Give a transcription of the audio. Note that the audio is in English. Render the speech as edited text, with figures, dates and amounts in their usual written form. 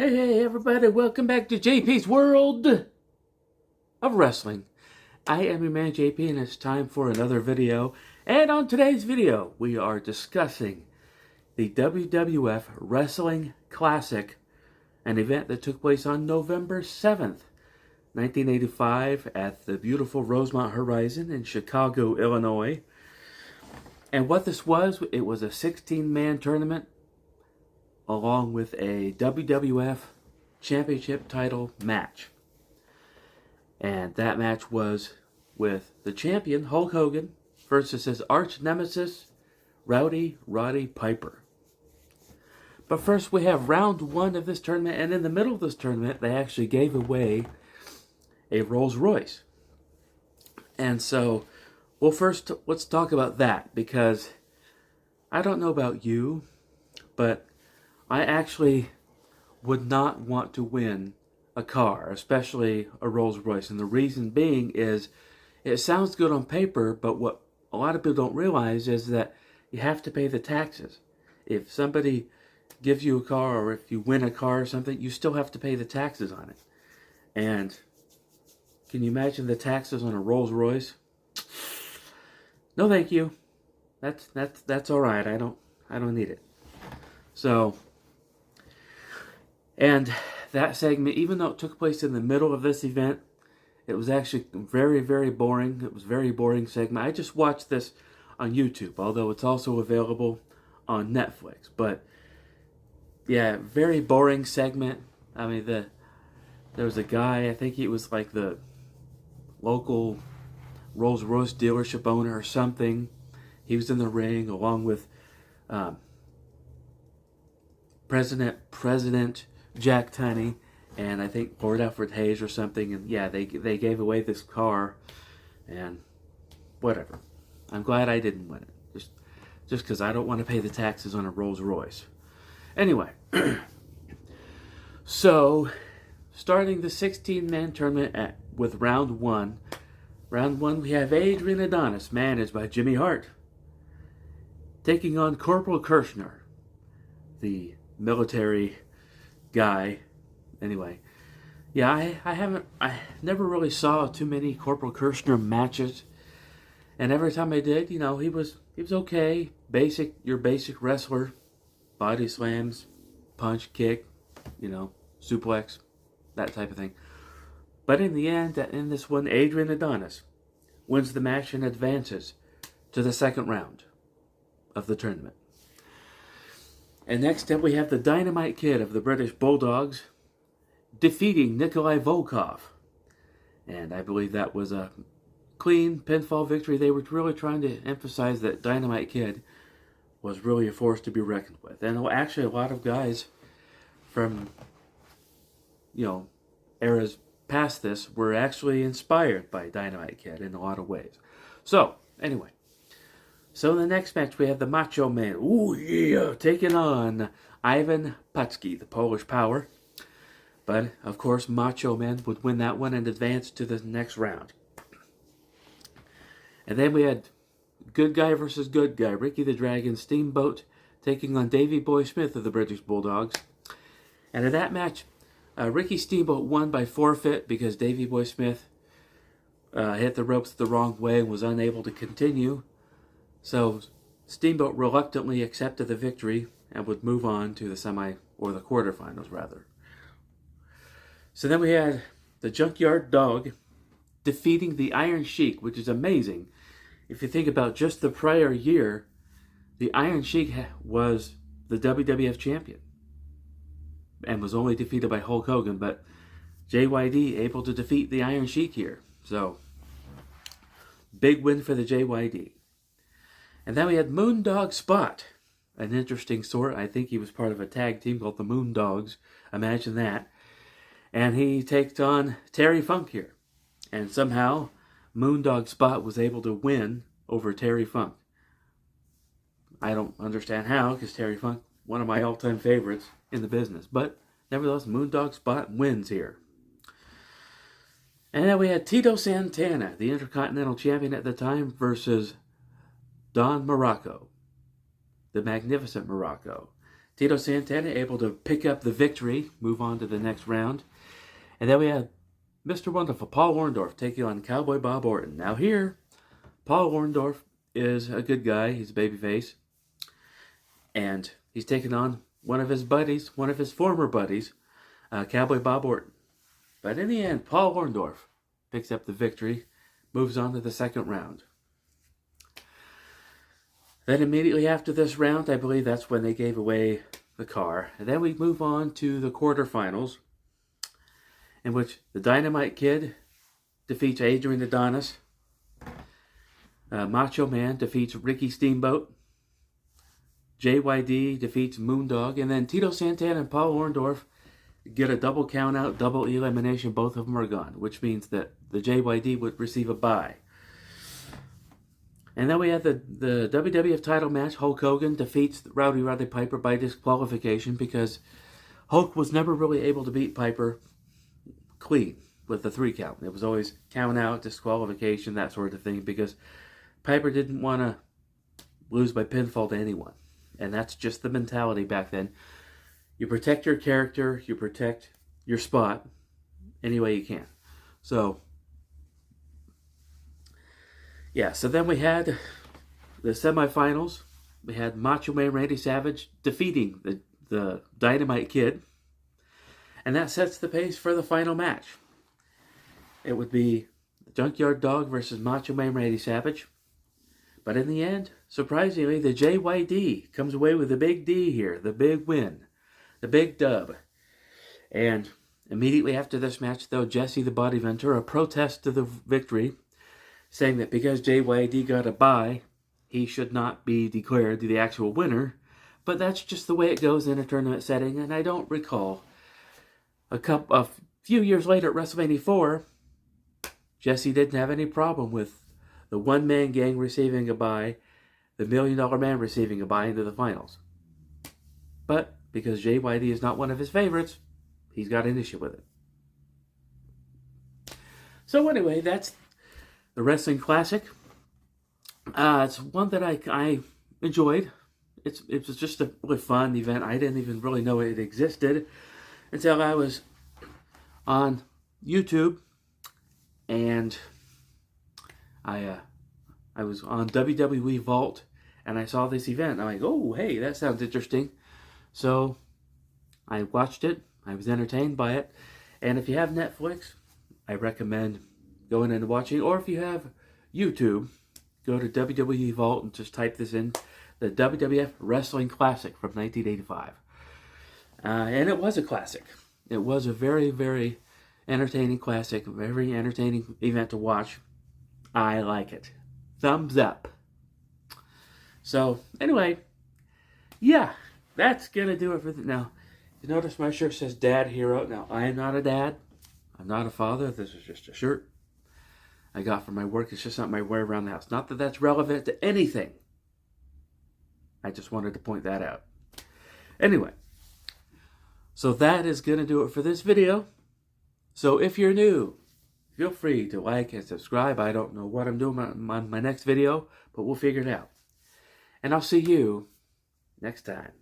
Hey, everybody, welcome back to J.P.'s World of Wrestling. I am your man J.P. and it's time for another video. And on today's video, we are discussing the WWF Wrestling Classic, an event that took place on November 7th, 1985 at the beautiful Rosemont Horizon in Chicago, Illinois. And what this was, it was a 16-man tournament along with a WWF Championship title match. And that match was with the champion, Hulk Hogan, versus his arch nemesis, Rowdy Roddy Piper. But first we have round one of this tournament, and in the middle of this tournament they actually gave away a Rolls Royce. And so, well, first let's talk about that, because I don't know about you, but I actually would not want to win a car, especially a Rolls Royce. And the reason being is it sounds good on paper, but what a lot of people don't realize is that you have to pay the taxes. If somebody gives you a car, or if you win a car or something, you still have to pay the taxes on it. And can you imagine the taxes on a Rolls Royce? No, thank you. That's all right. I don't need it. So, and that segment, even though it took place in the middle of this event, it was actually very, very boring. It was a very boring segment. I just watched this on YouTube, although it's also available on Netflix. But yeah, very boring segment. I mean, there was a guy, I think he was like the local Rolls Royce dealership owner or something. He was in the ring along with President Jack Tunney, and I think Lord Alfred Hayes or something. And yeah, they gave away this car, and whatever. I'm glad I didn't win it, just because I don't want to pay the taxes on a Rolls Royce. Anyway, so starting the 16-man tournament with round one. Round one, we have Adrian Adonis, managed by Jimmy Hart, taking on Corporal Kirshner, the military guy. Anyway, yeah, I never really saw too many Corporal Kirshner matches, and every time I did, you know, he was okay, your basic wrestler, body slams, punch, kick, you know, suplex, that type of thing. But in the end, in this one, Adrian Adonis wins the match and advances to the second round of the tournament. And next up, we have the Dynamite Kid of the British Bulldogs defeating Nikolai Volkov. And I believe that was a clean pinfall victory. They were really trying to emphasize that Dynamite Kid was really a force to be reckoned with. And actually, a lot of guys from, you know, eras past this were actually inspired by Dynamite Kid in a lot of ways. So, anyway. So in the next match, we have the Macho Man, ooh yeah, taking on Ivan Putski, the Polish Power. But, of course, Macho Man would win that one and advance to the next round. And then we had Good Guy versus Good Guy, Ricky the Dragon Steamboat taking on Davey Boy Smith of the British Bulldogs. And in that match, Ricky Steamboat won by forfeit because Davey Boy Smith hit the ropes the wrong way and was unable to continue. So Steamboat reluctantly accepted the victory and would move on to the the quarterfinals, rather. So then we had the Junkyard Dog defeating the Iron Sheik, which is amazing. If you think about just the prior year, the Iron Sheik was the WWF champion and was only defeated by Hulk Hogan, but JYD able to defeat the Iron Sheik here. So, big win for the JYD. And then we had Moondog Spot, an interesting sort. I think he was part of a tag team called the Moondogs. Imagine that. And he takes on Terry Funk here. And somehow, Moondog Spot was able to win over Terry Funk. I don't understand how, because Terry Funk, one of my all-time favorites in the business. But nevertheless, Moondog Spot wins here. And then we had Tito Santana, the Intercontinental Champion at the time, versus Don Morocco, the Magnificent Morocco, Tito Santana able to pick up the victory, move on to the next round. And then we had Mr. Wonderful, Paul Orndorff, taking on Cowboy Bob Orton. Now here, Paul Orndorff is a good guy. He's a babyface. And he's taking on one of his buddies, one of his former buddies, Cowboy Bob Orton. But in the end, Paul Orndorff picks up the victory, moves on to the second round. Then immediately after this round, I believe that's when they gave away the car. And then we move on to the quarterfinals, in which the Dynamite Kid defeats Adrian Adonis. Macho Man defeats Ricky Steamboat. JYD defeats Moondog. And then Tito Santana and Paul Orndorff get a double count out, double elimination. Both of them are gone, which means that the JYD would receive a bye. And then we had the WWF title match. Hulk Hogan defeats Roddy Piper by disqualification because Hulk was never really able to beat Piper clean with the 3 count. It was always count out, disqualification, that sort of thing, because Piper didn't want to lose by pinfall to anyone. And that's just the mentality back then. You protect your character, you protect your spot any way you can. So, yeah, so then we had the semifinals. We had Macho Man Randy Savage defeating the Dynamite Kid. And that sets the pace for the final match. It would be Junkyard Dog versus Macho Man Randy Savage. But in the end, surprisingly, the JYD comes away with the big D here. The big win. The big dub. And immediately after this match, though, Jesse the Body Ventura protests to the victory, saying that because JYD got a bye, he should not be declared the actual winner. But that's just the way it goes in a tournament setting, and I don't recall. A few years later at WrestleMania 4, Jesse didn't have any problem with the one-man gang receiving a bye, the $1 Million Man receiving a bye into the finals. But because JYD is not one of his favorites, he's got an issue with it. So anyway, that's the Wrestling Classic. It's one that I enjoyed. It was just a really fun event. I didn't even really know it existed until I was on YouTube, and I was on WWE Vault, and I saw this event. I'm like, oh, hey, that sounds interesting. So I watched it. I was entertained by it. And if you have Netflix, I recommend going and watching. Or if you have YouTube, go to WWE Vault and just type this in, the WWF Wrestling Classic from 1985. And it was a classic. It was a very, very entertaining classic, very entertaining event to watch. I like it. Thumbs up. So, anyway, yeah, that's going to do it for now. You notice my shirt says Dad Hero. Now, I am not a dad. I'm not a father. This is just a shirt I got from my work. It's just something I wear around the house. Not that that's relevant to anything. I just wanted to point that out. Anyway, so that is going to do it for this video. So if you're new, feel free to like and subscribe. I don't know what I'm doing on my next video, but we'll figure it out. And I'll see you next time.